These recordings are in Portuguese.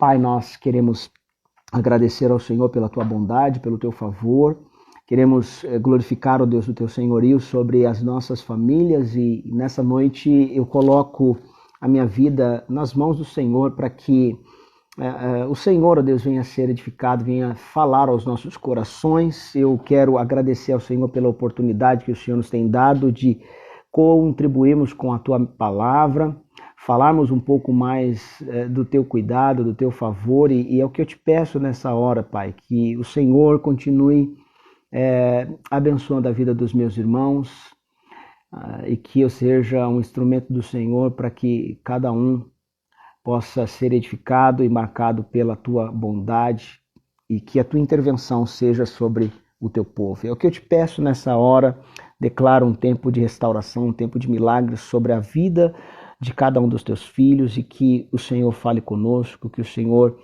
Pai, nós queremos agradecer ao Senhor pela tua bondade, pelo teu favor. Queremos glorificar, ó Deus, o teu senhorio sobre as nossas famílias, e nessa noite eu coloco a minha vida nas mãos do Senhor para que o Senhor, ó Deus, venha ser edificado, venha falar aos nossos corações. Eu quero agradecer ao Senhor pela oportunidade que o Senhor nos tem dado de contribuirmos com a tua palavra, falarmos um pouco mais do teu cuidado, do teu favor, e é o que eu te peço nessa hora, Pai, que o Senhor continue abençoando a vida dos meus irmãos, e que eu seja um instrumento do Senhor para que cada um possa ser edificado e marcado pela tua bondade, e que a tua intervenção seja sobre o teu povo. É o que eu te peço nessa hora. Declaro um tempo de restauração, um tempo de milagres sobre a vida de cada um dos teus filhos, e que o Senhor fale conosco, que o Senhor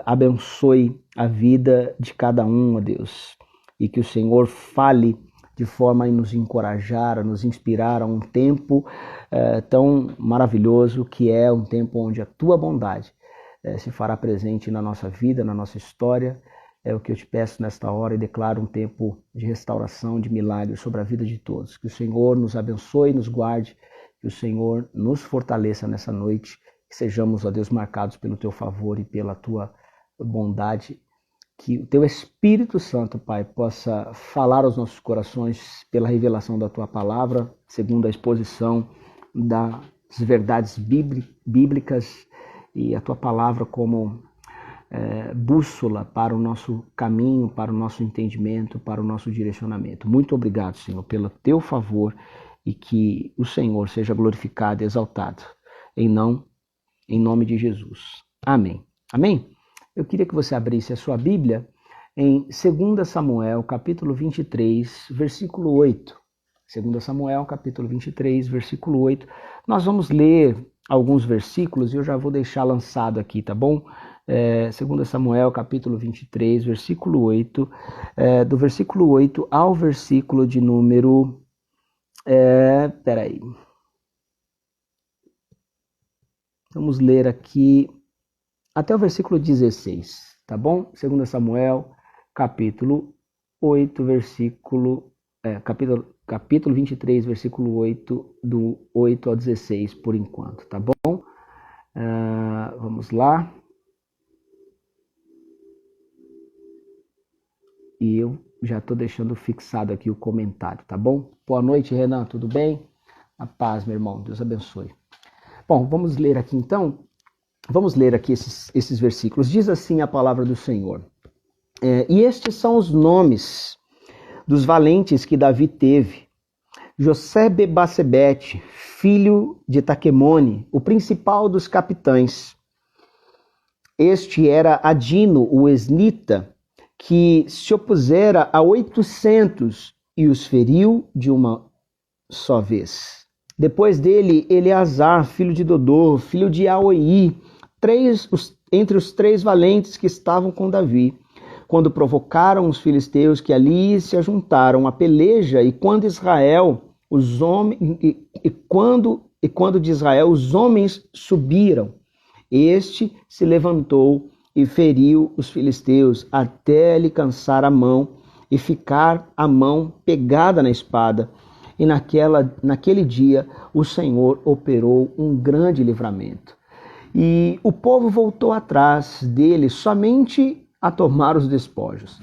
abençoe a vida de cada um, ó Deus, e que o Senhor fale de forma a nos encorajar, a nos inspirar a um tempo tão maravilhoso, que é um tempo onde a tua bondade se fará presente na nossa vida, na nossa história. É o que eu te peço nesta hora, e declaro um tempo de restauração, de milagres sobre a vida de todos. Que o Senhor nos abençoe, nos guarde, que o Senhor nos fortaleça nessa noite, que sejamos, ó Deus, marcados pelo teu favor e pela tua bondade. Que o teu Espírito Santo, Pai, possa falar aos nossos corações pela revelação da tua palavra, segundo a exposição das verdades bíblicas, e a tua palavra como bússola para o nosso caminho, para o nosso entendimento, para o nosso direcionamento. Muito obrigado, Senhor, pelo teu favor, e que o Senhor seja glorificado e exaltado. Em nome de Jesus. Amém. Amém? Eu queria que você abrisse a sua Bíblia em 2 Samuel, capítulo 23, versículo 8. 2 Samuel, capítulo 23, versículo 8. Nós vamos ler alguns versículos e eu já vou deixar lançado aqui, tá bom? 2 Samuel, capítulo 23, versículo 8. Do versículo 8 ao versículo de número... Vamos ler aqui até o versículo 16, tá bom? 2 Samuel, capítulo 8, capítulo 23, versículo 8, do 8 ao 16, por enquanto, tá bom? Vamos lá. E eu já estou deixando fixado aqui o comentário, tá bom? Boa noite, Renan, tudo bem? A paz, meu irmão, Deus abençoe. Bom, vamos ler aqui então. Vamos ler aqui esses versículos. Diz assim a palavra do Senhor. E estes são os nomes dos valentes que Davi teve. José-Bebasebete, filho de Taquemone, o principal dos capitães. Este era Adino, o esnita, que se opusera a 800 e os feriu de uma só vez. Depois dele, Eleazar, filho de Dodô, filho de Aoi, entre os 3 valentes que estavam com Davi, quando provocaram os filisteus que ali se ajuntaram à peleja, e quando de Israel os homens subiram, este se levantou e feriu os filisteus até lhe cansar a mão e ficar a mão pegada na espada. E naquele dia o Senhor operou um grande livramento. E o povo voltou atrás dele somente a tomar os despojos.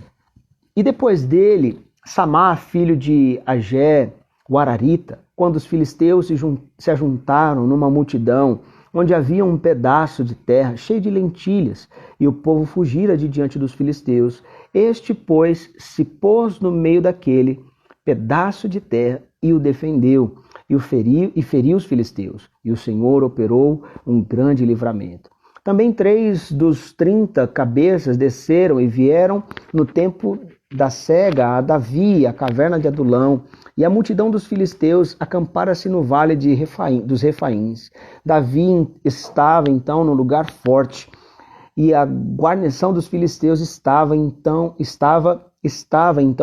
E depois dele, Samar, filho de Agé, o Ararita, quando os filisteus se ajuntaram numa multidão, onde havia um pedaço de terra cheio de lentilhas, e o povo fugira de diante dos filisteus, este, pois, se pôs no meio daquele pedaço de terra e o defendeu, e feriu os filisteus, e o Senhor operou um grande livramento. Também 3 dos 30 cabeças desceram e vieram no tempo da cega a Davi, a caverna de Adulão, e a multidão dos filisteus acampara-se no vale dos Refaíns. Davi estava então no lugar forte, e a guarnição dos filisteus estava então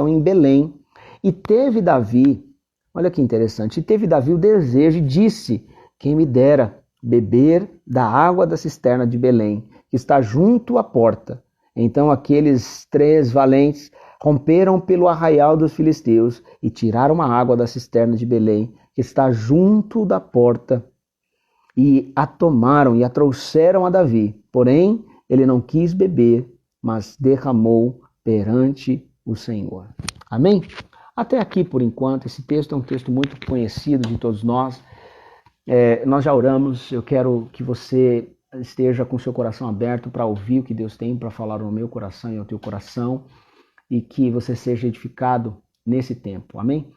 em Belém. E teve Davi, olha que interessante, o desejo, e disse: quem me dera beber da água da cisterna de Belém, que está junto à porta. Então aqueles 3 valentes romperam pelo arraial dos filisteus e tiraram a água da cisterna de Belém, que está junto da porta, e a tomaram e a trouxeram a Davi. Porém, ele não quis beber, mas derramou perante o Senhor. Amém? Até aqui, por enquanto, esse texto é um texto muito conhecido de todos nós. Nós já oramos, eu quero que você esteja com seu coração aberto para ouvir o que Deus tem para falar no meu coração e ao teu coração, e que você seja edificado nesse tempo. Amém?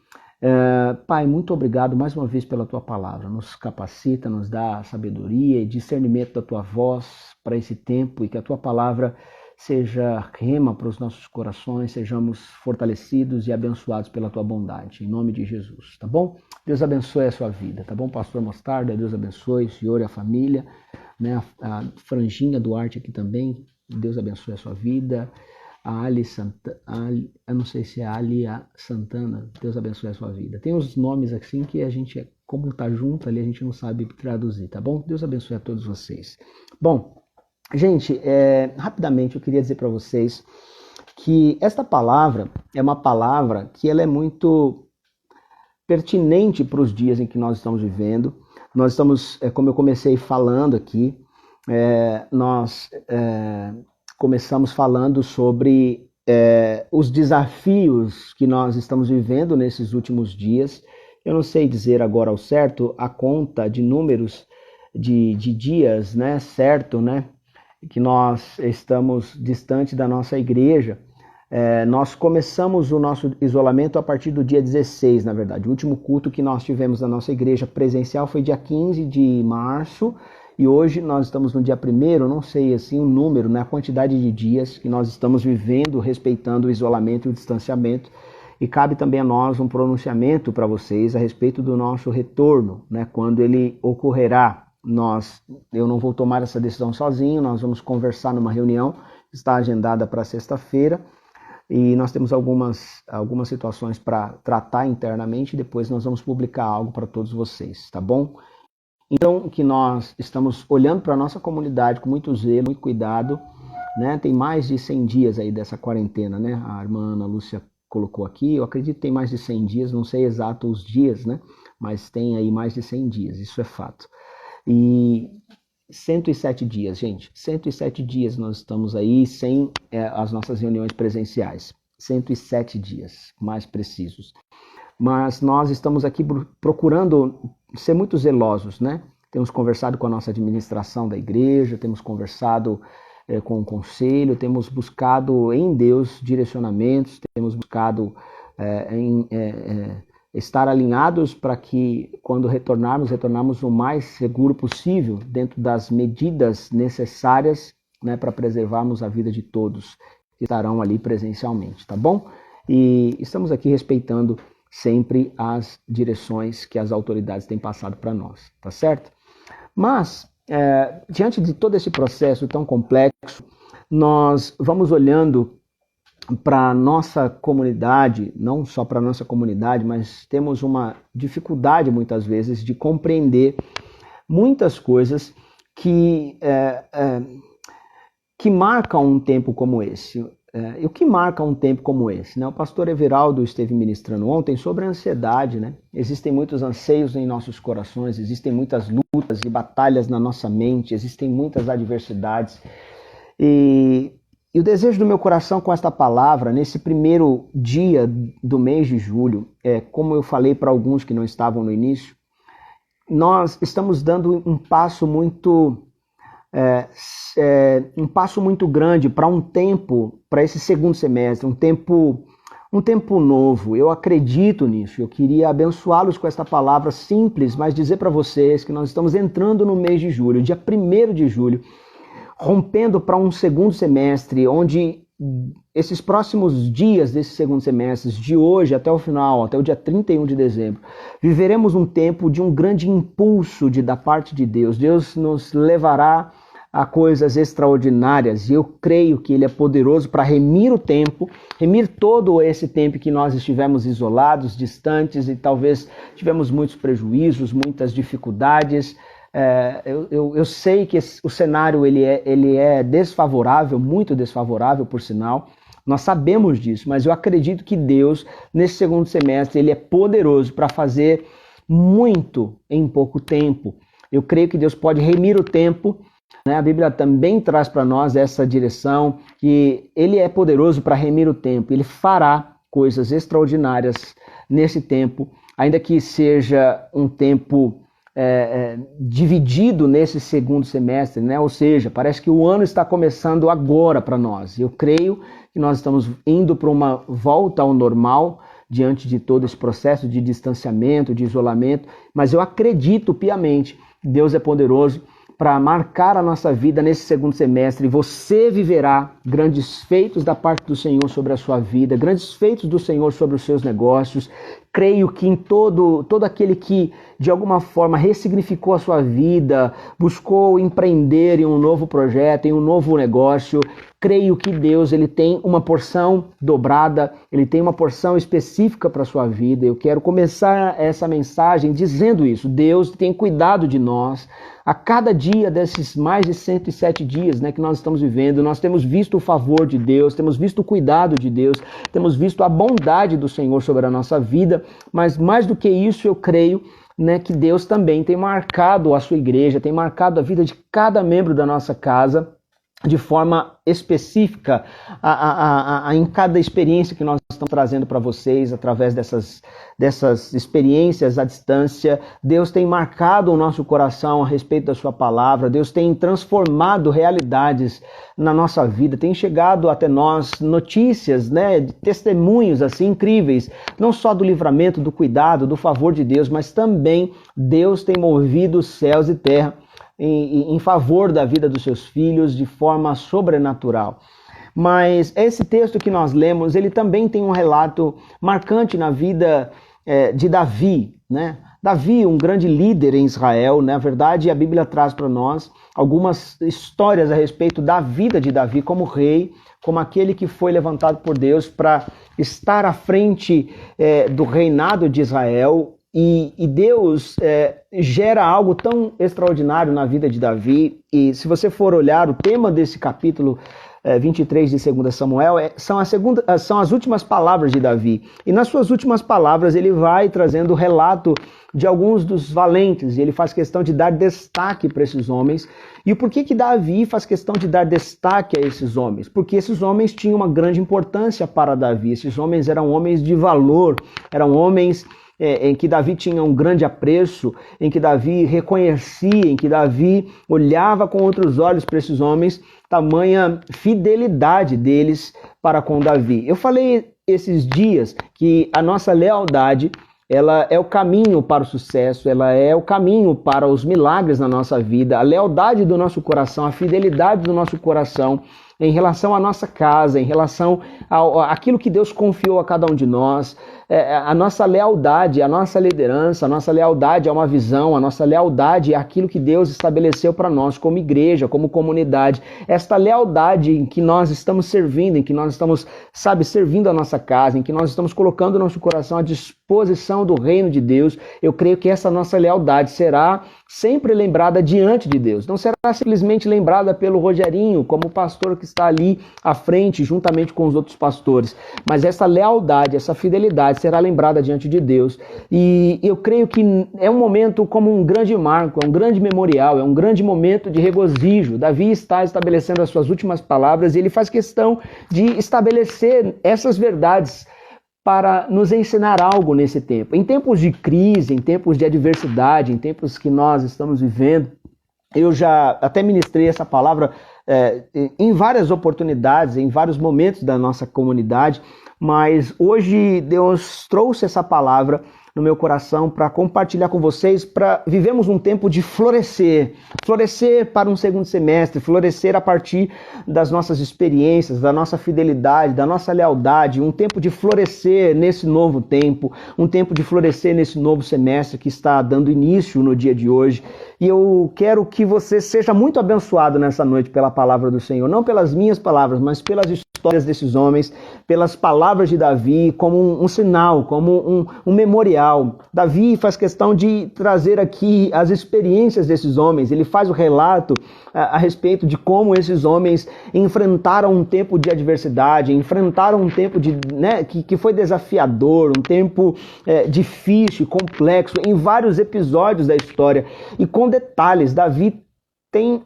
Pai, muito obrigado mais uma vez pela tua palavra. Nos capacita, nos dá sabedoria e discernimento da tua voz para esse tempo, e que a tua palavra seja rema para os nossos corações, sejamos fortalecidos e abençoados pela tua bondade, em nome de Jesus, tá bom? Deus abençoe a sua vida, tá bom, pastor Mostarda? Deus abençoe o senhor e a família, né? A Franjinha Duarte aqui também, Deus abençoe a sua vida. A Ali Santana, eu não sei se é Ali Santana, Deus abençoe a sua vida. Tem os nomes assim que a gente, como tá junto ali, a gente não sabe traduzir, tá bom? Deus abençoe a todos vocês. Bom, gente, rapidamente eu queria dizer para vocês que esta palavra é uma palavra que ela é muito pertinente para os dias em que nós estamos vivendo. Nós estamos, como eu comecei falando aqui, nós começamos falando sobre os desafios que nós estamos vivendo nesses últimos dias. Eu não sei dizer agora ao certo a conta de números de dias, né, certo, né, que nós estamos distante da nossa igreja. Nós começamos o nosso isolamento a partir do dia 16, na verdade. O último culto que nós tivemos na nossa igreja presencial foi dia 15 de março, e hoje nós estamos no dia 1º, não sei assim o número, né, a quantidade de dias que nós estamos vivendo, respeitando o isolamento e o distanciamento. E cabe também a nós um pronunciamento para vocês a respeito do nosso retorno, né, quando ele ocorrerá. Eu não vou tomar essa decisão sozinho, nós vamos conversar numa reunião que está agendada para sexta-feira, e nós temos algumas situações para tratar internamente, e depois nós vamos publicar algo para todos vocês, tá bom? Então, que nós estamos olhando para a nossa comunidade com muito zelo, muito cuidado, né? Tem mais de 100 dias aí dessa quarentena, né? A irmã Ana Lúcia colocou aqui, eu acredito que tem mais de 100 dias, não sei exato os dias, né? Mas tem aí mais de 100 dias, isso é fato. E 107 dias, gente, 107 dias nós estamos aí sem as nossas reuniões presenciais, 107 dias, mais precisos. Mas nós estamos aqui procurando ser muito zelosos, né? Temos conversado com a nossa administração da igreja, temos conversado com o conselho, temos buscado em Deus direcionamentos, temos buscado estar alinhados para que quando retornarmos o mais seguro possível, dentro das medidas necessárias, né, para preservarmos a vida de todos que estarão ali presencialmente, tá bom? E estamos aqui respeitando sempre as direções que as autoridades têm passado para nós, tá certo? Mas, diante de todo esse processo tão complexo, nós vamos olhando para a nossa comunidade, não só para a nossa comunidade, mas temos uma dificuldade muitas vezes de compreender muitas coisas que marcam um tempo como esse. E o que marca um tempo como esse? Né? O pastor Everaldo esteve ministrando ontem sobre a ansiedade. Né? Existem muitos anseios em nossos corações, existem muitas lutas e batalhas na nossa mente, existem muitas adversidades. E o desejo do meu coração com esta palavra, nesse primeiro dia do mês de julho, como eu falei para alguns que não estavam no início, nós estamos dando um passo muito grande para um tempo, para esse segundo semestre, um tempo novo. Eu acredito nisso. Eu queria abençoá-los com esta palavra simples, mas dizer para vocês que nós estamos entrando no mês de julho, dia 1º de julho, rompendo para um segundo semestre, onde esses próximos dias desse segundo semestre, de hoje até o final, até o dia 31 de dezembro, viveremos um tempo de um grande impulso da parte de Deus. Deus nos levará a coisas extraordinárias, e eu creio que Ele é poderoso para remir o tempo, remir todo esse tempo que nós estivemos isolados, distantes, e talvez tivemos muitos prejuízos, muitas dificuldades, Eu sei que o cenário ele é desfavorável, muito desfavorável, por sinal. Nós sabemos disso, mas eu acredito que Deus, nesse segundo semestre, ele é poderoso para fazer muito em pouco tempo. Eu creio que Deus pode remir o tempo, né? A Bíblia também traz para nós essa direção, que ele é poderoso para remir o tempo. Ele fará coisas extraordinárias nesse tempo, ainda que seja um tempo dividido nesse segundo semestre, né? Ou seja, parece que o ano está começando agora para nós. Eu creio que nós estamos indo para uma volta ao normal diante de todo esse processo de distanciamento, de isolamento, mas eu acredito piamente que Deus é poderoso para marcar a nossa vida nesse segundo semestre. Você viverá grandes feitos da parte do Senhor sobre a sua vida, grandes feitos do Senhor sobre os seus negócios. Creio que em todo aquele que de alguma forma ressignificou a sua vida, buscou empreender em um novo projeto, em um novo negócio, creio que Deus ele tem uma porção dobrada, ele tem uma porção específica para a sua vida. Eu quero começar essa mensagem dizendo isso. Deus tem cuidado de nós. A cada dia desses mais de 107 dias, né, que nós estamos vivendo, nós temos visto o favor de Deus, temos visto o cuidado de Deus, temos visto a bondade do Senhor sobre a nossa vida, mas mais do que isso eu creio, né, que Deus também tem marcado a sua igreja, tem marcado a vida de cada membro da nossa casa de forma específica em cada experiência que nós estamos trazendo para vocês, através dessas experiências à distância. Deus tem marcado o nosso coração a respeito da sua palavra, Deus tem transformado realidades na nossa vida, tem chegado até nós notícias, né, testemunhos assim incríveis, não só do livramento, do cuidado, do favor de Deus, mas também Deus tem movido céus e terra em favor da vida dos seus filhos de forma sobrenatural. Mas esse texto que nós lemos, ele também tem um relato marcante na vida de Davi, né? Davi, um grande líder em Israel, na verdade a Bíblia traz para nós algumas histórias a respeito da vida de Davi como rei, como aquele que foi levantado por Deus para estar à frente do reinado de Israel. E Deus gera algo tão extraordinário na vida de Davi. E se você for olhar o tema desse capítulo 23 de 2 Samuel, são as últimas palavras de Davi. E nas suas últimas palavras ele vai trazendo o relato de alguns dos valentes. E ele faz questão de dar destaque para esses homens. E por que Davi faz questão de dar destaque a esses homens? Porque esses homens tinham uma grande importância para Davi. Esses homens eram homens de valor, eram homens em que Davi tinha um grande apreço, em que Davi reconhecia, em que Davi olhava com outros olhos para esses homens, tamanha fidelidade deles para com Davi. Eu falei esses dias que a nossa lealdade, ela é o caminho para o sucesso, ela é o caminho para os milagres na nossa vida, a lealdade do nosso coração, a fidelidade do nosso coração em relação à nossa casa, em relação àquilo que Deus confiou a cada um de nós, a nossa lealdade, a nossa liderança, a nossa lealdade a uma visão, a nossa lealdade àquilo que Deus estabeleceu para nós como igreja, como comunidade. Esta lealdade em que nós estamos servindo, em que nós estamos, servindo a nossa casa, em que nós estamos colocando o nosso coração à disposição do reino de Deus, eu creio que essa nossa lealdade será sempre lembrada diante de Deus. Não será simplesmente lembrada pelo Rogerinho, como pastor que está ali à frente, juntamente com os outros pastores. Mas essa lealdade, essa fidelidade será lembrada diante de Deus. E eu creio que é um momento como um grande marco, é um grande memorial, é um grande momento de regozijo. Davi está estabelecendo as suas últimas palavras e ele faz questão de estabelecer essas verdades para nos ensinar algo nesse tempo. Em tempos de crise, em tempos de adversidade, em tempos que nós estamos vivendo, eu já até ministrei essa palavra em várias oportunidades, em vários momentos da nossa comunidade, mas hoje Deus trouxe essa palavra no meu coração para compartilhar com vocês, para vivemos um tempo de florescer para um segundo semestre, florescer a partir das nossas experiências, da nossa fidelidade, da nossa lealdade, um tempo de florescer nesse novo tempo, um tempo de florescer nesse novo semestre que está dando início no dia de hoje. E eu quero que você seja muito abençoado nessa noite pela palavra do Senhor, não pelas minhas palavras, mas pelas histórias desses homens, pelas palavras de Davi, como um sinal, como um memorial especial. Davi faz questão de trazer aqui as experiências desses homens. Ele faz o relato a respeito de como esses homens enfrentaram um tempo de adversidade, enfrentaram um tempo que foi desafiador, um tempo difícil, complexo, em vários episódios da história. E com detalhes, Davi tem,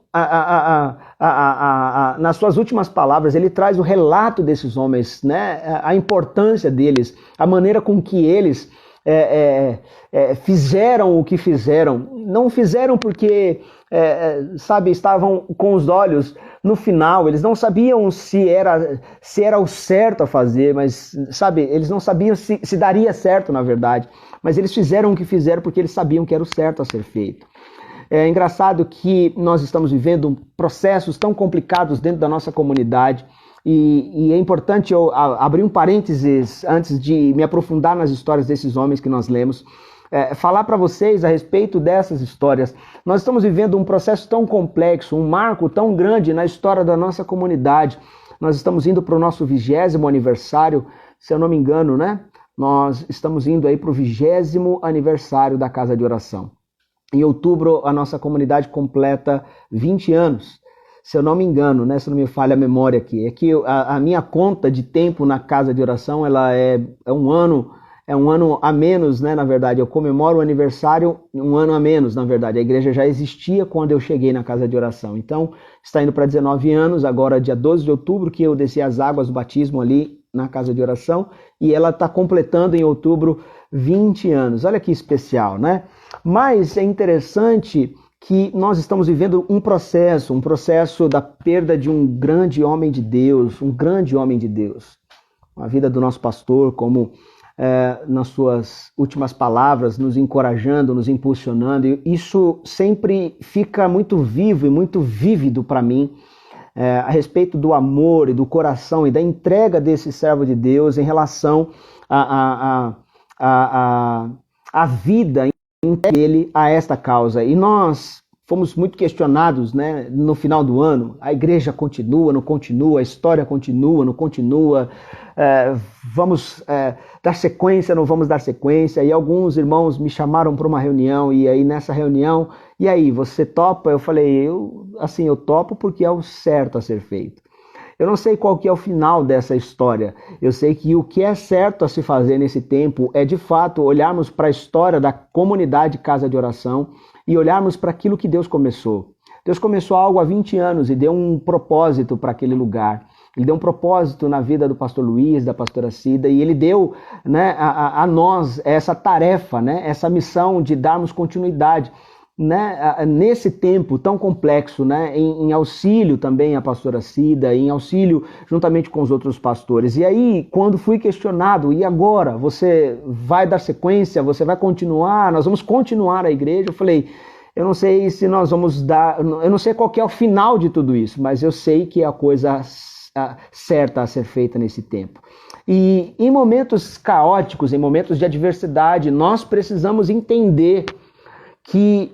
nas suas últimas palavras, ele traz o relato desses homens, né? A importância deles, a maneira com que eles fizeram o que fizeram. Não fizeram porque, estavam com os olhos no final. Eles não sabiam se era o certo a fazer, mas, eles não sabiam se daria certo, na verdade. Mas eles fizeram o que fizeram porque eles sabiam que era o certo a ser feito. É engraçado que nós estamos vivendo processos tão complicados dentro da nossa comunidade e é importante eu abrir um parênteses antes de me aprofundar nas histórias desses homens que nós lemos, falar para vocês a respeito dessas histórias. Nós estamos vivendo um processo tão complexo, um marco tão grande na história da nossa comunidade. Nós estamos indo para o nosso 20º aniversário, se eu não me engano, né? Nós estamos indo aí para o 20º aniversário da Casa de Oração. Em outubro, a nossa comunidade completa 20 anos, se eu não me engano, né? Se não me falha a memória aqui. É que a minha conta de tempo na Casa de Oração, ela é um ano a menos, né? Na verdade, eu comemoro o aniversário um ano a menos, na verdade. A igreja já existia quando eu cheguei na Casa de Oração. Então, está indo para 19 anos, agora dia 12 de outubro, que eu desci as águas do batismo ali na Casa de Oração, e ela está completando em outubro 20 anos. Olha que especial, né? Mas é interessante que nós estamos vivendo um processo da perda de um grande homem de Deus, A vida do nosso pastor, como nas suas últimas palavras, nos encorajando, nos impulsionando, e isso sempre fica muito vivo e muito vívido para mim, a respeito do amor e do coração e da entrega desse servo de Deus em relação à vida ele a esta causa. E nós fomos muito questionados, né, no final do ano. A igreja continua, não continua, a história continua, não continua, vamos dar sequência, não vamos dar sequência. E alguns irmãos me chamaram para uma reunião, e aí nessa reunião, e aí, você topa? Eu falei, eu topo porque é o certo a ser feito. Eu não sei qual que é o final dessa história. Eu sei que o que é certo a se fazer nesse tempo é, de fato, olharmos para a história da comunidade Casa de Oração e olharmos para aquilo que Deus começou. Deus começou algo há 20 anos e deu um propósito para aquele lugar. Ele deu um propósito na vida do pastor Luiz, da pastora Cida, e ele deu, né, a nós essa tarefa, né, essa missão de darmos continuidade, né, nesse tempo tão complexo, né, em auxílio também à pastora Cida, em auxílio juntamente com os outros pastores. E aí, quando fui questionado, e agora? Você vai dar sequência? Você vai continuar? Nós vamos continuar a igreja? Eu falei, eu não sei se nós vamos dar, eu não sei qual que é o final de tudo isso, mas eu sei que é a coisa certa a ser feita nesse tempo. E em momentos caóticos, em momentos de adversidade, nós precisamos entender que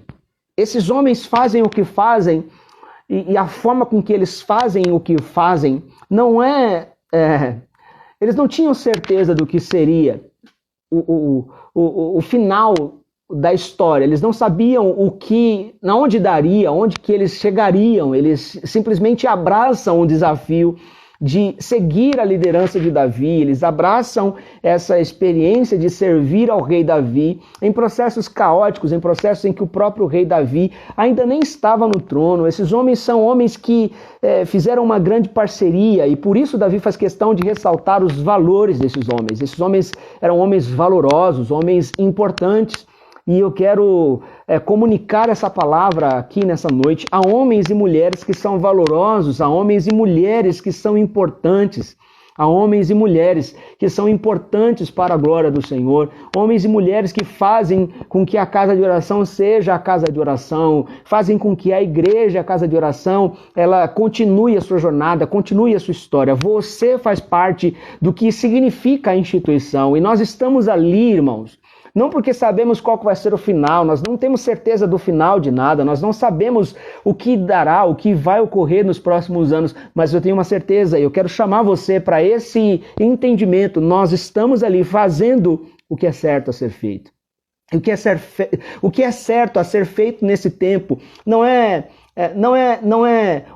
esses homens fazem o que fazem, e a forma com que eles fazem o que fazem não eles não tinham certeza do que seria o final da história. Eles não sabiam onde daria, onde que eles chegariam. Eles simplesmente abraçam o desafio de seguir a liderança de Davi, eles abraçam essa experiência de servir ao rei Davi em processos caóticos, em processos em que o próprio rei Davi ainda nem estava no trono. Esses homens são homens que fizeram uma grande parceria, e por isso Davi faz questão de ressaltar os valores desses homens. Esses homens eram homens valorosos, homens importantes. E eu quero comunicar essa palavra aqui nessa noite a homens e mulheres que são valorosos, a homens e mulheres que são importantes, a homens e mulheres que são importantes para a glória do Senhor, homens e mulheres que fazem com que a casa de oração seja a casa de oração, fazem com que a igreja, a casa de oração, ela continue a sua jornada, continue a sua história. Você faz parte do que significa a instituição, e nós estamos ali, irmãos, não porque sabemos qual vai ser o final, nós não temos certeza do final de nada, nós não sabemos o que dará, o que vai ocorrer nos próximos anos, mas eu tenho uma certeza, e eu quero chamar você para esse entendimento. Nós estamos ali fazendo o que é certo a ser feito. O que é certo a ser feito nesse tempo não é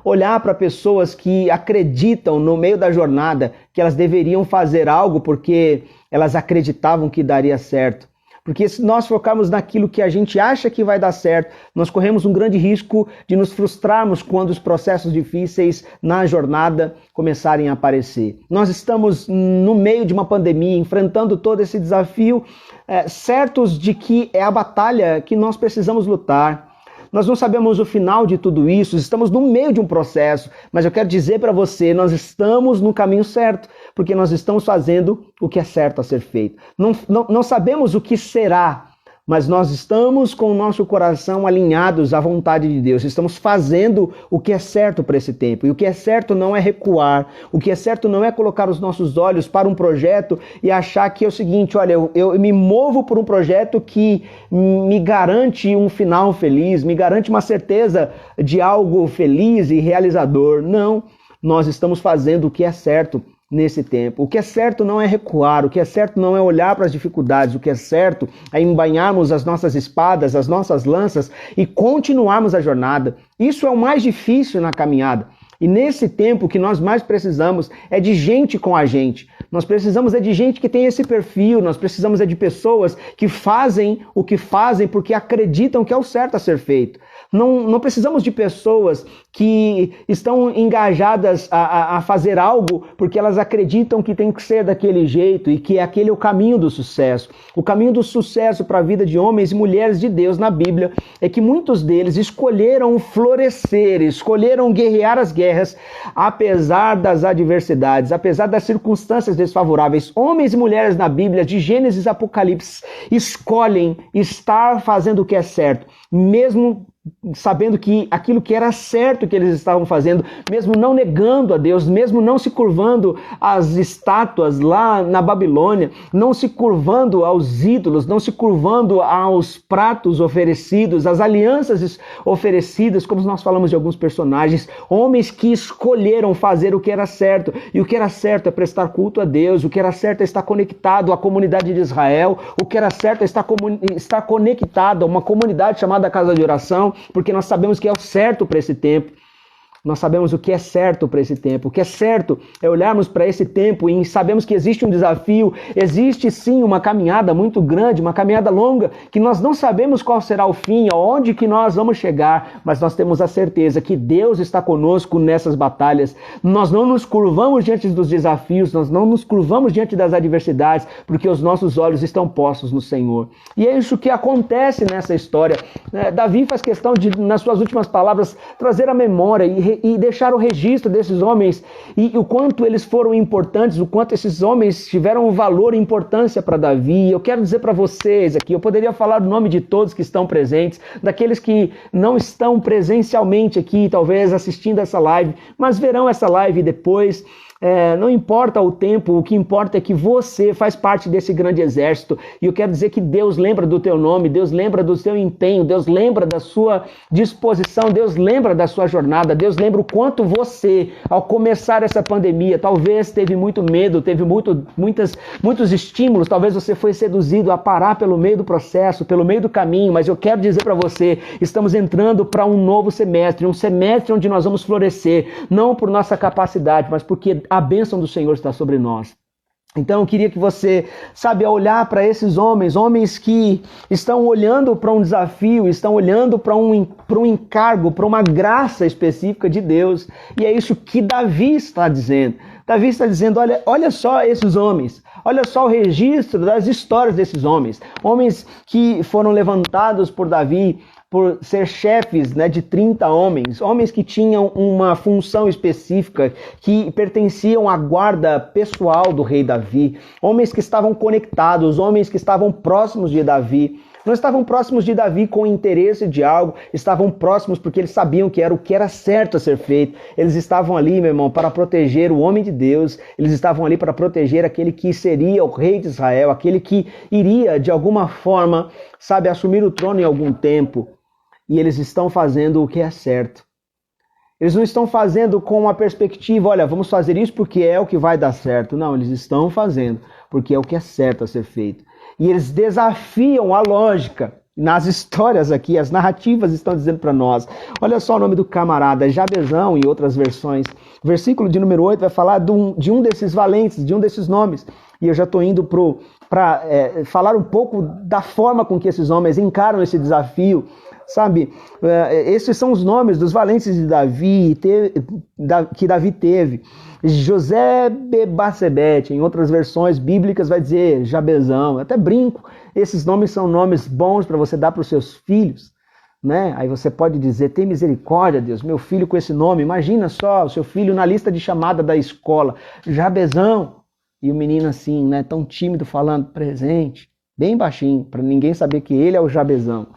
olhar para pessoas que acreditam no meio da jornada que elas deveriam fazer algo porque elas acreditavam que daria certo. Porque se nós focarmos naquilo que a gente acha que vai dar certo, nós corremos um grande risco de nos frustrarmos quando os processos difíceis na jornada começarem a aparecer. Nós estamos no meio de uma pandemia, enfrentando todo esse desafio, certos de que é a batalha que nós precisamos lutar. Nós não sabemos o final de tudo isso, estamos no meio de um processo, mas eu quero dizer para você, nós estamos no caminho certo, porque nós estamos fazendo o que é certo a ser feito. Não sabemos o que será, mas nós estamos com o nosso coração alinhados à vontade de Deus. Estamos fazendo o que é certo para esse tempo. E o que é certo não é recuar. O que é certo não é colocar os nossos olhos para um projeto e achar que é o seguinte, olha, eu me movo por um projeto que me garante um final feliz, me garante uma certeza de algo feliz e realizador. Não, nós estamos fazendo o que é certo nesse tempo. O que é certo não é recuar, o que é certo não é olhar para as dificuldades, o que é certo é embainharmos as nossas espadas, as nossas lanças e continuarmos a jornada. Isso é o mais difícil na caminhada. E nesse tempo o que nós mais precisamos é de gente com a gente. Nós precisamos de gente que tem esse perfil, nós precisamos de pessoas que fazem o que fazem porque acreditam que é o certo a ser feito. Não precisamos de pessoas que estão engajadas a fazer algo porque elas acreditam que tem que ser daquele jeito e que aquele é o caminho do sucesso. O caminho do sucesso para a vida de homens e mulheres de Deus na Bíblia é que muitos deles escolheram florescer, escolheram guerrear as guerras, apesar das adversidades, apesar das circunstâncias desfavoráveis. Homens e mulheres na Bíblia, de Gênesis a Apocalipse, escolhem estar fazendo o que é certo, mesmo sabendo que aquilo que era certo que eles estavam fazendo, mesmo não negando a Deus, mesmo não se curvando às estátuas lá na Babilônia, não se curvando aos ídolos, não se curvando aos pratos oferecidos, às alianças oferecidas, como nós falamos de alguns personagens, homens que escolheram fazer o que era certo, e o que era certo é prestar culto a Deus, o que era certo é estar conectado à comunidade de Israel, o que era certo é estar conectado a uma comunidade chamada Casa de Oração, porque nós sabemos que é o certo para esse tempo. Nós sabemos o que é certo para esse tempo. O que é certo é olharmos para esse tempo e sabemos que existe um desafio, existe sim uma caminhada muito grande, uma caminhada longa, que nós não sabemos qual será o fim, aonde que nós vamos chegar, mas nós temos a certeza que Deus está conosco nessas batalhas. Nós não nos curvamos diante dos desafios, nós não nos curvamos diante das adversidades, porque os nossos olhos estão postos no Senhor. E é isso que acontece nessa história. Davi faz questão de, nas suas últimas palavras, trazer a memória e deixar o registro desses homens e o quanto eles foram importantes, o quanto esses homens tiveram valor e importância para Davi. Eu quero dizer para vocês aqui, eu poderia falar o nome de todos que estão presentes, daqueles que não estão presencialmente aqui, talvez assistindo essa live, mas verão essa live depois. Não importa o tempo, o que importa é que você faz parte desse grande exército. E eu quero dizer que Deus lembra do teu nome, Deus lembra do seu empenho, Deus lembra da sua disposição, Deus lembra da sua jornada, Deus lembra o quanto você, ao começar essa pandemia, talvez teve muito medo, teve muitos estímulos, talvez você foi seduzido a parar pelo meio do processo, pelo meio do caminho, mas eu quero dizer para você, estamos entrando para um novo semestre, um semestre onde nós vamos florescer, não por nossa capacidade, mas porque a bênção do Senhor está sobre nós. Então eu queria que você, ao olhar para esses homens que estão olhando para um desafio, estão olhando para um encargo, para uma graça específica de Deus, e é isso que Davi está dizendo. Davi está dizendo, olha só esses homens, olha só o registro das histórias desses homens, homens que foram levantados por Davi, por ser chefes de 30 homens, homens que tinham uma função específica, que pertenciam à guarda pessoal do rei Davi, homens que estavam conectados, homens que estavam próximos de Davi. Não estavam próximos de Davi com interesse de algo, estavam próximos porque eles sabiam que era o que era certo a ser feito. Eles estavam ali, meu irmão, para proteger o homem de Deus, eles estavam ali para proteger aquele que seria o rei de Israel, aquele que iria, de alguma forma, assumir o trono em algum tempo. E eles estão fazendo o que é certo. Eles não estão fazendo com uma perspectiva, olha, vamos fazer isso porque é o que vai dar certo. Não, eles estão fazendo porque é o que é certo a ser feito. E eles desafiam a lógica. Nas histórias aqui, as narrativas estão dizendo para nós. Olha só o nome do camarada, Jabezão, em outras versões. O versículo de número 8 vai falar de um desses valentes, de um desses nomes. E eu já estou indo para falar um pouco da forma com que esses homens encaram esse desafio. Sabe, esses são os nomes dos valentes de Davi, que Davi teve. José Bebasebete, em outras versões bíblicas vai dizer Jabezão. Eu até brinco, esses nomes são nomes bons para você dar para os seus filhos, né? Aí você pode dizer, tem misericórdia, Deus, meu filho com esse nome. Imagina só, o seu filho na lista de chamada da escola, Jabezão. E o menino assim, né, tão tímido, falando presente, bem baixinho, para ninguém saber que ele é o Jabezão.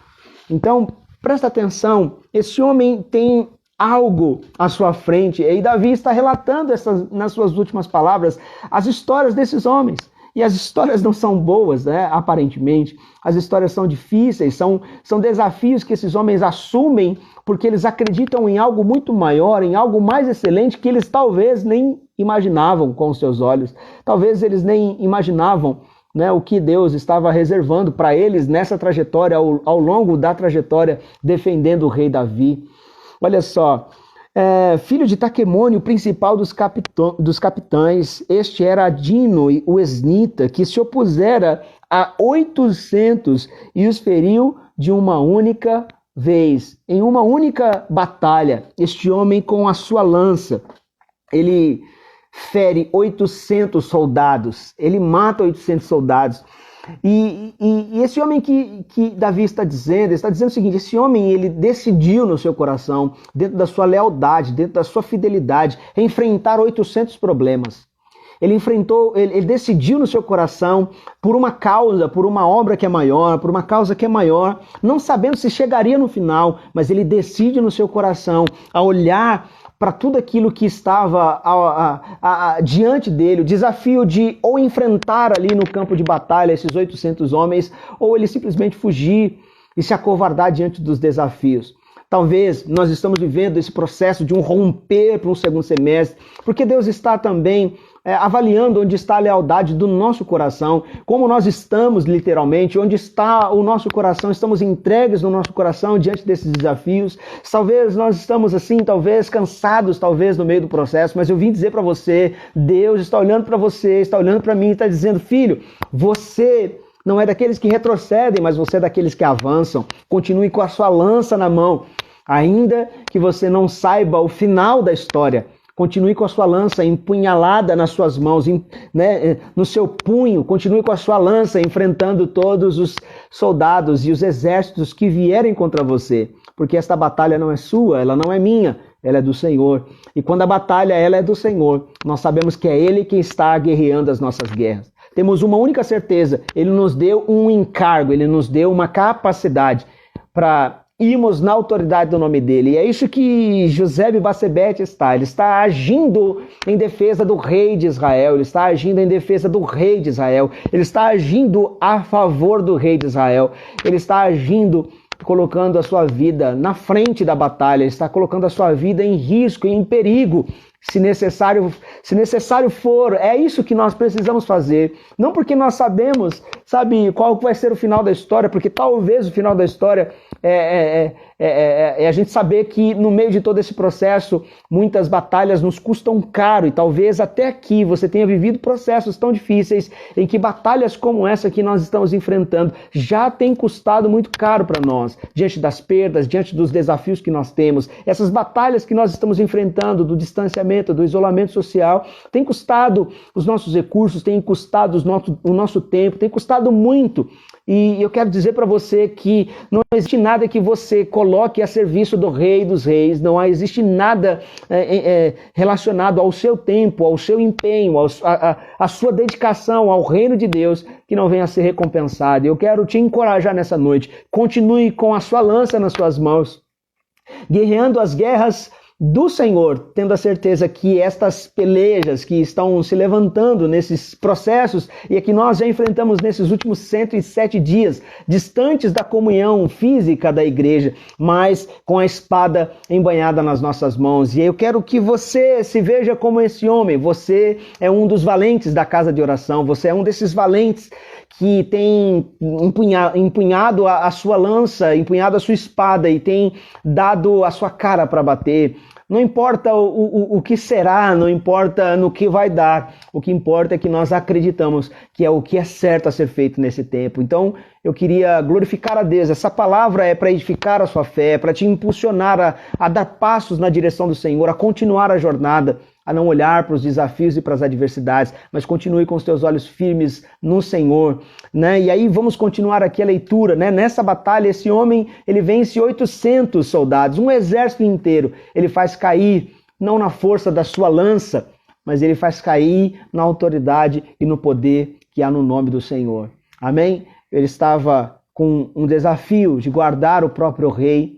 Então, presta atenção, esse homem tem algo à sua frente, e Davi está relatando nas suas últimas palavras as histórias desses homens. E as histórias não são boas, né? Aparentemente. As histórias são difíceis, são desafios que esses homens assumem porque eles acreditam em algo muito maior, em algo mais excelente que eles talvez nem imaginavam com os seus olhos. Talvez eles nem imaginavam, né, o que Deus estava reservando para eles nessa trajetória, ao longo da trajetória, defendendo o rei Davi. Olha só, filho de Taquemone, o principal dos capitães, este era Adino, o esnita, que se opusera a 800 e os feriu de uma única vez, em uma única batalha. Este homem com a sua lança, ele fere 800 soldados, ele mata 800 soldados. E esse homem que Davi está dizendo o seguinte, esse homem ele decidiu no seu coração, dentro da sua lealdade, dentro da sua fidelidade, enfrentar 800 problemas. Ele decidiu no seu coração por uma causa, por uma obra que é maior, por uma causa que é maior, não sabendo se chegaria no final, mas ele decide no seu coração a olhar para tudo aquilo que estava diante dele, o desafio de ou enfrentar ali no campo de batalha esses 800 homens, ou ele simplesmente fugir e se acovardar diante dos desafios. Talvez nós estamos vivendo esse processo de um romper para um segundo semestre, porque Deus está também avaliando onde está a lealdade do nosso coração, como nós estamos literalmente, onde está o nosso coração, estamos entregues no nosso coração diante desses desafios. Talvez nós estamos assim, talvez cansados, talvez no meio do processo, mas eu vim dizer para você, Deus está olhando para você, está olhando para mim e está dizendo, filho, você não é daqueles que retrocedem, mas você é daqueles que avançam. Continue com a sua lança na mão, ainda que você não saiba o final da história. Continue com a sua lança empunhalada nas suas mãos, né, no seu punho. Continue com a sua lança enfrentando todos os soldados e os exércitos que vierem contra você. Porque esta batalha não é sua, ela não é minha, ela é do Senhor. E quando a batalha ela é do Senhor, nós sabemos que é Ele quem está guerreando as nossas guerras. Temos uma única certeza, Ele nos deu um encargo, Ele nos deu uma capacidade para irmos na autoridade do nome dele. E é isso que José Bebasebete está. Ele está agindo em defesa do rei de Israel. Ele está agindo em defesa do rei de Israel. Ele está agindo a favor do rei de Israel. Ele está agindo colocando a sua vida na frente da batalha. Ele está colocando a sua vida em risco, em perigo. Se necessário for, é isso que nós precisamos fazer. Não porque nós sabemos, sabe, qual vai ser o final da história, porque talvez o final da história é a gente saber que no meio de todo esse processo, muitas batalhas nos custam caro, e talvez até aqui você tenha vivido processos tão difíceis em que batalhas como essa que nós estamos enfrentando já tem custado muito caro para nós, diante das perdas, diante dos desafios que nós temos. Essas batalhas que nós estamos enfrentando, do distanciamento, do isolamento social, tem custado os nossos recursos, tem custado o nosso tempo, tem custado muito. E eu quero dizer para você que não existe nada que você coloque a serviço do Rei dos Reis, não existe nada relacionado ao seu tempo, ao seu empenho, à sua dedicação ao reino de Deus que não venha a ser recompensado. Eu quero te encorajar nessa noite, continue com a sua lança nas suas mãos, guerreando as guerras do Senhor, tendo a certeza que estas pelejas que estão se levantando nesses processos e que nós já enfrentamos nesses últimos 107 dias, distantes da comunhão física da igreja, mas com a espada embanhada nas nossas mãos. E eu quero que você se veja como esse homem. Você é um dos valentes da casa de oração, você é um desses valentes que tem empunhado a sua lança, empunhado a sua espada e tem dado a sua cara para bater. Não importa o que será, não importa no que vai dar, o que importa é que nós acreditamos que é o que é certo a ser feito nesse tempo. Então, eu queria glorificar a Deus. Essa palavra é para edificar a sua fé, para te impulsionar a dar passos na direção do Senhor, a continuar a jornada, a não olhar para os desafios e para as adversidades, mas continue com os teus olhos firmes no Senhor, né? E aí vamos continuar aqui a leitura, né? Nessa batalha, esse homem, ele vence 800 soldados, um exército inteiro. Ele faz cair, não na força da sua lança, mas ele faz cair na autoridade e no poder que há no nome do Senhor. Amém? Ele estava com um desafio de guardar o próprio rei,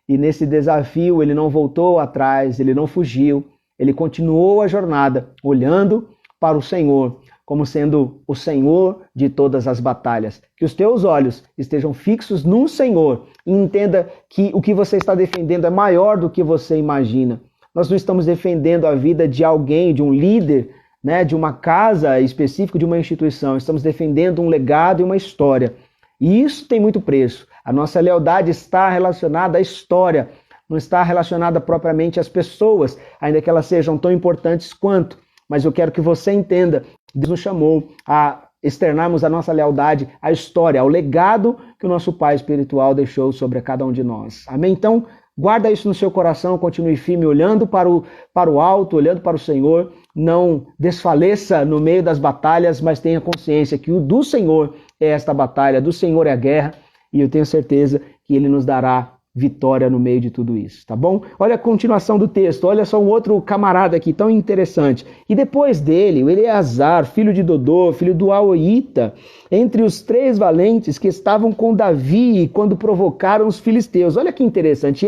e nesse desafio ele não voltou atrás, ele não fugiu, ele continuou a jornada, olhando para o Senhor, como sendo o Senhor de todas as batalhas. Que os teus olhos estejam fixos no Senhor e entenda que o que você está defendendo é maior do que você imagina. Nós não estamos defendendo a vida de alguém, de um líder, né, de uma casa específica, de uma instituição. Estamos defendendo um legado e uma história. E isso tem muito preço. A nossa lealdade está relacionada à história, não está relacionada propriamente às pessoas, ainda que elas sejam tão importantes quanto. Mas eu quero que você entenda, Deus nos chamou a externarmos a nossa lealdade à história, ao legado que o nosso Pai espiritual deixou sobre cada um de nós. Amém? Então, guarda isso no seu coração, continue firme, olhando para o alto, olhando para o Senhor. Não desfaleça no meio das batalhas, mas tenha consciência que o do Senhor é esta batalha, do Senhor é a guerra, e eu tenho certeza que Ele nos dará vitória no meio de tudo isso, tá bom? Olha a continuação do texto, olha só um outro camarada aqui tão interessante. E depois dele, o Eleazar, filho de Dodô, filho do Aoíta, entre os 3 valentes que estavam com Davi quando provocaram os filisteus. Olha que interessante,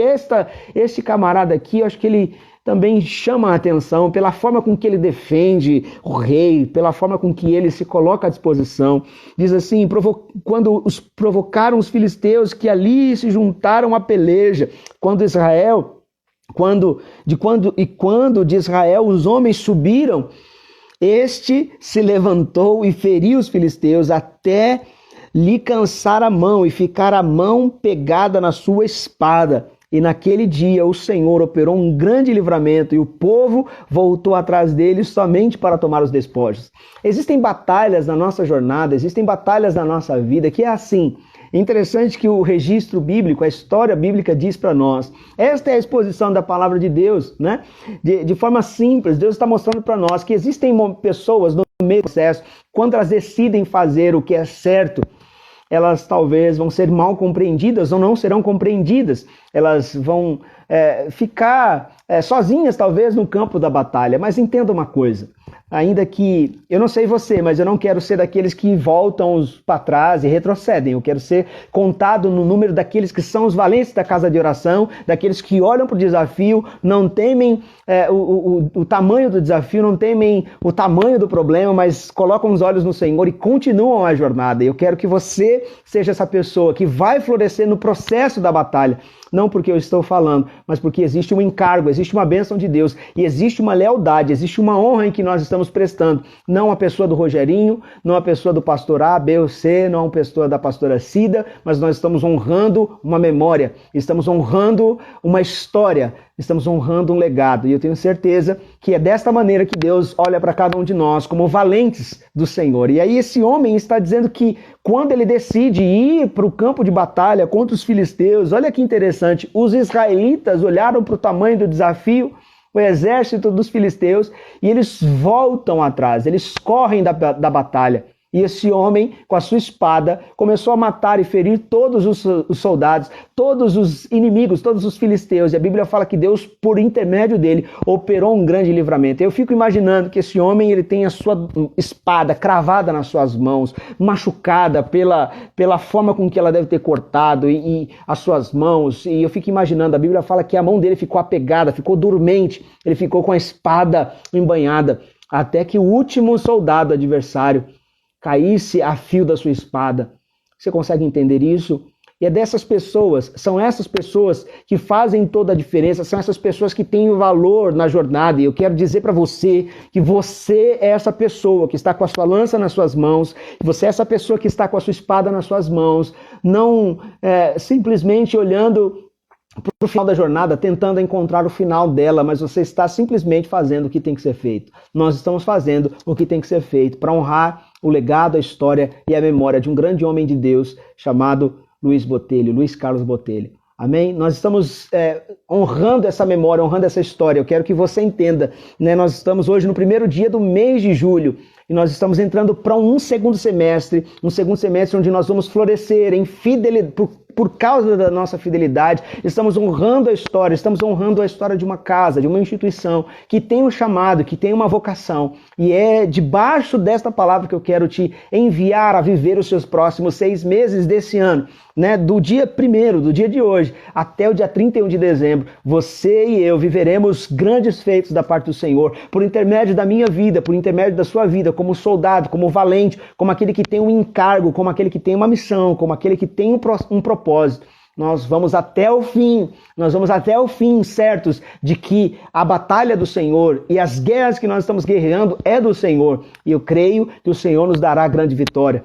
este camarada aqui, eu acho que ele também chama a atenção pela forma com que ele defende o rei, pela forma com que ele se coloca à disposição. Diz assim, quando os provocaram os filisteus que ali se juntaram à peleja, quando de Israel os homens subiram, este se levantou e feriu os filisteus até lhe cansar a mão e ficar a mão pegada na sua espada. E naquele dia o Senhor operou um grande livramento e o povo voltou atrás deles somente para tomar os despojos. Existem batalhas na nossa jornada, existem batalhas na nossa vida que é assim. É interessante que o registro bíblico, a história bíblica diz para nós. Esta é a exposição da palavra de Deus, né? De forma simples, Deus está mostrando para nós que existem pessoas no meio do processo, quando elas decidem fazer o que é certo, elas talvez vão ser mal compreendidas ou não serão compreendidas. Elas vão ficar sozinhas, talvez, no campo da batalha. Mas entenda uma coisa, ainda que, eu não sei você, mas eu não quero ser daqueles que voltam para trás e retrocedem. Eu quero ser contado no número daqueles que são os valentes da casa de oração, daqueles que olham para o desafio, não temem o tamanho do desafio, não temem o tamanho do problema, mas colocam os olhos no Senhor e continuam a jornada. Eu quero que você seja essa pessoa que vai florescer no processo da batalha. Não porque eu estou falando, mas porque existe um encargo, existe uma bênção de Deus e existe uma lealdade, existe uma honra em que nós estamos prestando. Não a pessoa do Rogerinho, não a pessoa do pastor A, B ou C, não a pessoa da pastora Cida, mas nós estamos honrando uma memória, estamos honrando uma história, estamos honrando um legado. E eu tenho certeza que é desta maneira que Deus olha para cada um de nós como valentes do Senhor. E aí esse homem está dizendo que quando ele decide ir para o campo de batalha contra os filisteus, olha que interessante, os israelitas olharam para o tamanho do desafio, o exército dos filisteus, e eles voltam atrás, eles correm da batalha. E esse homem, com a sua espada, começou a matar e ferir todos os soldados, todos os inimigos, todos os filisteus. E a Bíblia fala que Deus, por intermédio dele, operou um grande livramento. Eu fico imaginando que esse homem ele tem a sua espada cravada nas suas mãos, machucada pela forma com que ela deve ter cortado e as suas mãos. E eu fico imaginando, a Bíblia fala que a mão dele ficou apegada, ficou dormente, ele ficou com a espada embanhada, até que o último soldado adversário caísse a fio da sua espada. Você consegue entender isso? E é dessas pessoas, são essas pessoas que fazem toda a diferença, são essas pessoas que têm valor na jornada. E eu quero dizer para você que você é essa pessoa que está com a sua lança nas suas mãos, você é essa pessoa que está com a sua espada nas suas mãos, não simplesmente olhando para o final da jornada, tentando encontrar o final dela, mas você está simplesmente fazendo o que tem que ser feito. Nós estamos fazendo o que tem que ser feito para honrar o legado, a história e a memória de um grande homem de Deus chamado Luiz Carlos Botelho. Amém? Nós estamos honrando essa memória, honrando essa história. Eu quero que você entenda, né? Nós estamos hoje no primeiro dia do mês de julho e nós estamos entrando para um segundo semestre onde nós vamos florescer em fidelidade, por causa da nossa fidelidade. Estamos honrando a história de uma casa, de uma instituição que tem um chamado, que tem uma vocação. E é debaixo desta palavra que eu quero te enviar a viver os seus próximos 6 meses desse ano, né? Do dia 1º, do dia de hoje, até o dia 31 de dezembro, você e eu viveremos grandes feitos da parte do Senhor, por intermédio da minha vida, por intermédio da sua vida, como soldado, como valente, como aquele que tem um encargo, como aquele que tem uma missão, como aquele que tem um propósito. Nós vamos até o fim, certos de que a batalha do Senhor e as guerras que nós estamos guerreando é do Senhor. E eu creio que o Senhor nos dará grande vitória.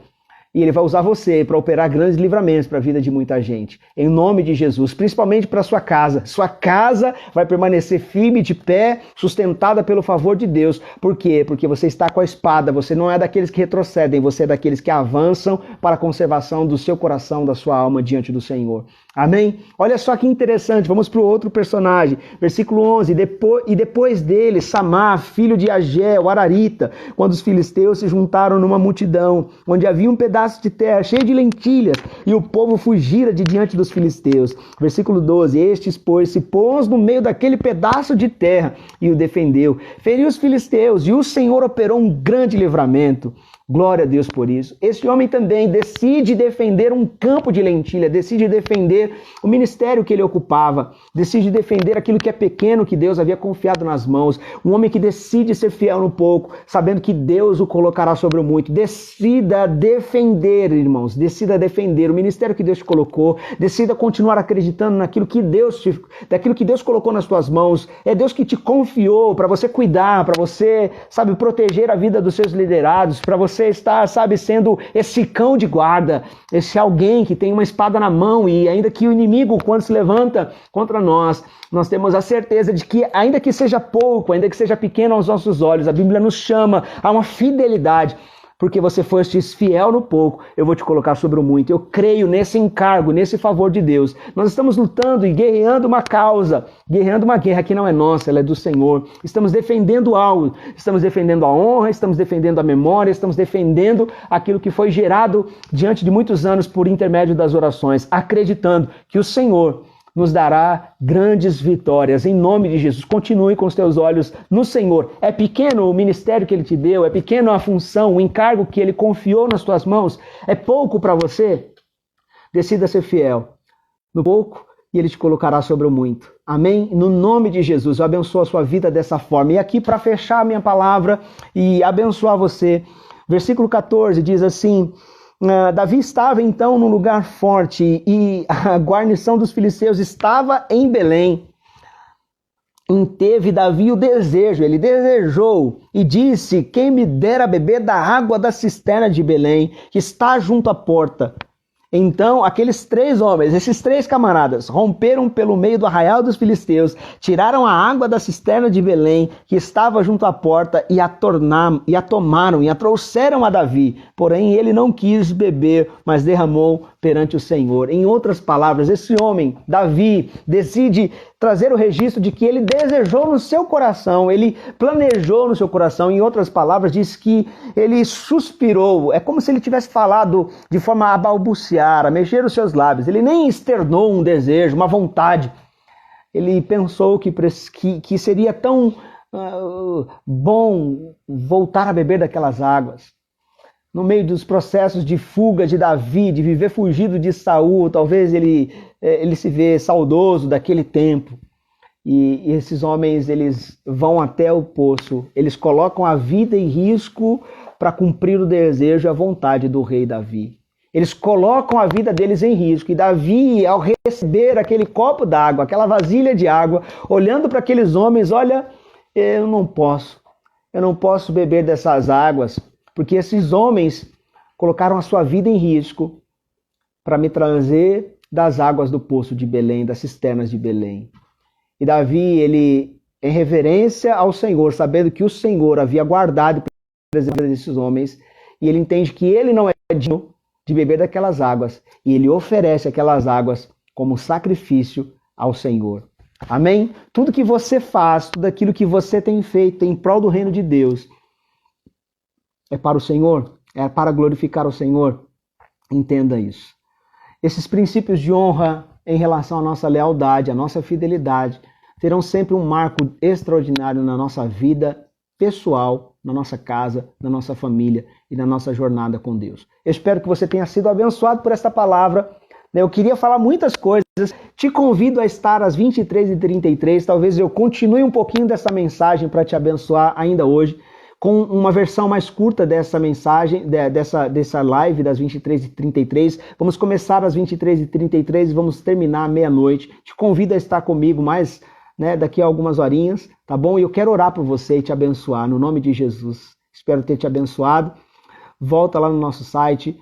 E Ele vai usar você para operar grandes livramentos para a vida de muita gente. Em nome de Jesus, principalmente para a sua casa. Sua casa vai permanecer firme, de pé, sustentada pelo favor de Deus. Por quê? Porque você está com a espada. Você não é daqueles que retrocedem, você é daqueles que avançam para a conservação do seu coração, da sua alma diante do Senhor. Amém? Olha só que interessante, vamos para o outro personagem. Versículo 11, depois dele, Samar, filho de Agé, o Ararita, quando os filisteus se juntaram numa multidão, onde havia um pedaço de terra cheio de lentilhas, e o povo fugira de diante dos filisteus. Versículo 12, estes, pois, se pôs no meio daquele pedaço de terra e o defendeu. Feriu os filisteus, e o Senhor operou um grande livramento. Glória a Deus por isso. Esse homem também decide defender um campo de lentilha, decide defender o ministério que ele ocupava, decide defender aquilo que é pequeno que Deus havia confiado nas mãos. Um homem que decide ser fiel no pouco, sabendo que Deus o colocará sobre o muito. Decida defender, irmãos, decida defender o ministério que Deus te colocou, decida continuar acreditando daquilo que Deus colocou nas tuas mãos. É Deus que te confiou para você cuidar, para você, proteger a vida dos seus liderados, para você está, sendo esse cão de guarda, esse alguém que tem uma espada na mão e ainda que o inimigo, quando se levanta contra nós, nós temos a certeza de que, ainda que seja pouco, ainda que seja pequeno aos nossos olhos, a Bíblia nos chama a uma fidelidade. Porque você foste fiel no pouco, eu vou te colocar sobre o muito. Eu creio nesse encargo, nesse favor de Deus. Nós estamos lutando e guerreando uma causa, guerreando uma guerra que não é nossa, ela é do Senhor. Estamos defendendo algo, estamos defendendo a honra, estamos defendendo a memória, estamos defendendo aquilo que foi gerado diante de muitos anos por intermédio das orações, acreditando que o Senhor nos dará grandes vitórias. Em nome de Jesus, continue com os teus olhos no Senhor. É pequeno o ministério que Ele te deu, é pequeno a função, o encargo que Ele confiou nas tuas mãos, é pouco para você? Decida ser fiel no pouco e Ele te colocará sobre o muito. Amém? No nome de Jesus, eu abençoo a sua vida dessa forma. E aqui, para fechar a minha palavra e abençoar você, versículo 14 diz assim: Davi estava então num lugar forte e a guarnição dos filisteus estava em Belém. E teve Davi o desejo, ele desejou e disse: quem me dera beber da água da cisterna de Belém, que está junto à porta. Então, aqueles 3 homens, esses 3 camaradas, romperam pelo meio do arraial dos filisteus, tiraram a água da cisterna de Belém, que estava junto à porta, e a tomaram e a trouxeram a Davi. Porém, ele não quis beber, mas derramou perante o Senhor. Em outras palavras, esse homem, Davi, decide trazer o registro de que ele desejou no seu coração, ele planejou no seu coração. Em outras palavras, diz que ele suspirou. É como se ele tivesse falado de forma a balbuciar, a mexer os seus lábios. Ele nem externou um desejo, uma vontade. Ele pensou que seria tão bom voltar a beber daquelas águas. No meio dos processos de fuga de Davi, de viver fugido de Saul, talvez ele se vê saudoso daquele tempo. E esses homens, eles vão até o poço, eles colocam a vida em risco para cumprir o desejo e a vontade do rei Davi. Eles colocam a vida deles em risco. E Davi, ao receber aquele copo d'água, aquela vasilha de água, olhando para aqueles homens, olha, eu não posso beber dessas águas, porque esses homens colocaram a sua vida em risco para me trazer das águas do poço de Belém, das cisternas de Belém. E Davi, ele, em reverência ao Senhor, sabendo que o Senhor havia guardado a presença desses homens, e ele entende que ele não é digno de beber daquelas águas, e ele oferece aquelas águas como sacrifício ao Senhor. Amém? Tudo que você faz, tudo aquilo que você tem feito em prol do reino de Deus, é para o Senhor, é para glorificar o Senhor. Entenda isso. Esses princípios de honra em relação à nossa lealdade, à nossa fidelidade, terão sempre um marco extraordinário na nossa vida pessoal, na nossa casa, na nossa família e na nossa jornada com Deus. Eu espero que você tenha sido abençoado por esta palavra. Eu queria falar muitas coisas. Te convido a estar às 23h33. Talvez eu continue um pouquinho dessa mensagem para te abençoar ainda hoje, com uma versão mais curta dessa mensagem, dessa live das 23h33. Vamos começar às 23h33 e vamos terminar à meia-noite. Te convido a estar comigo mais daqui a algumas horinhas, tá bom? E eu quero orar por você e te abençoar, no nome de Jesus. Espero ter te abençoado. Volta lá no nosso site,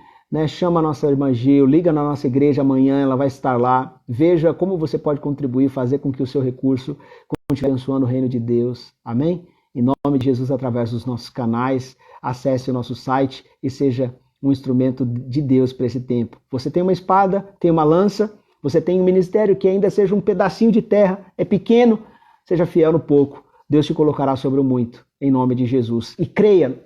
chama a nossa irmã Gil, liga na nossa igreja amanhã, ela vai estar lá. Veja como você pode contribuir, fazer com que o seu recurso continue abençoando o reino de Deus. Amém? Em nome de Jesus, através dos nossos canais, acesse o nosso site e seja um instrumento de Deus para esse tempo. Você tem uma espada, tem uma lança, você tem um ministério que ainda seja um pedacinho de terra, é pequeno, seja fiel no pouco. Deus te colocará sobre o muito, em nome de Jesus. E creia,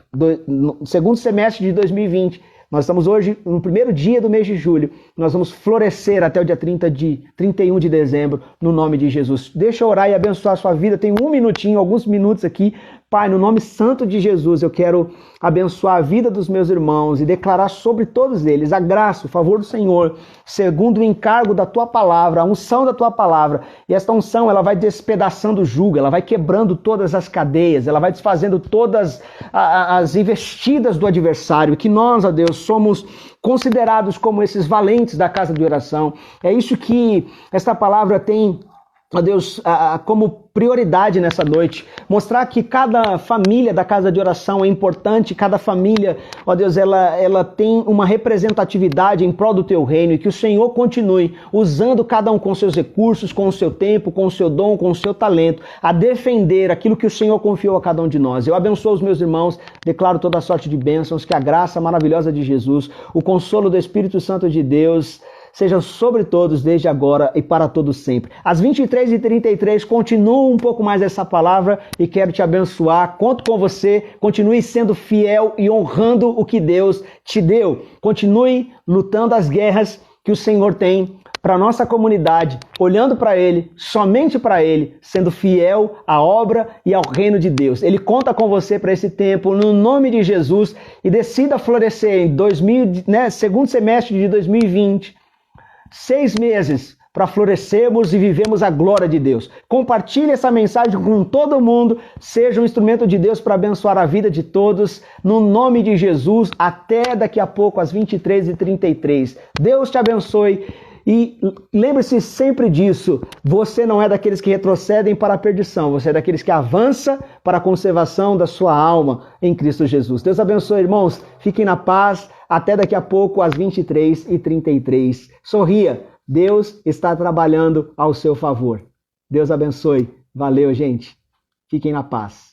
no segundo semestre de 2020, nós estamos hoje no primeiro dia do mês de julho, nós vamos florescer até o dia 31 de dezembro, no nome de Jesus. Deixa eu orar e abençoar a sua vida, tem um minutinho, alguns minutos aqui. Pai, no nome santo de Jesus, eu quero abençoar a vida dos meus irmãos e declarar sobre todos eles a graça, o favor do Senhor, segundo o encargo da Tua palavra, a unção da Tua palavra. E esta unção, ela vai despedaçando o jugo, ela vai quebrando todas as cadeias, ela vai desfazendo todas as investidas do adversário, que nós, ó Deus, somos considerados como esses valentes da casa de oração. É isso que esta palavra tem, ó Deus, como prioridade nessa noite, mostrar que cada família da casa de oração é importante, cada família, ó Deus, ela tem uma representatividade em prol do Teu reino, e que o Senhor continue usando cada um com seus recursos, com o seu tempo, com o seu dom, com o seu talento, a defender aquilo que o Senhor confiou a cada um de nós. Eu abençoo os meus irmãos, declaro toda a sorte de bênçãos, que a graça maravilhosa de Jesus, o consolo do Espírito Santo de Deus, seja sobre todos, desde agora e para todos sempre. Às 23h33, continua um pouco mais essa palavra e quero te abençoar. Conto com você, continue sendo fiel e honrando o que Deus te deu. Continue lutando as guerras que o Senhor tem para a nossa comunidade, olhando para Ele, somente para Ele, sendo fiel à obra e ao reino de Deus. Ele conta com você para esse tempo, no nome de Jesus, e decida florescer em segundo semestre de 2020, 6 meses para florescermos e vivemos a glória de Deus. Compartilhe essa mensagem com todo mundo, seja um instrumento de Deus para abençoar a vida de todos, no nome de Jesus. Até daqui a pouco, às 23h33. Deus te abençoe E lembre-se sempre disso, você não é daqueles que retrocedem para a perdição, você é daqueles que avança para a conservação da sua alma em Cristo Jesus. Deus abençoe, irmãos, fiquem na paz, até daqui a pouco às 23h33. Sorria, Deus está trabalhando ao seu favor. Deus abençoe, valeu, gente, fiquem na paz.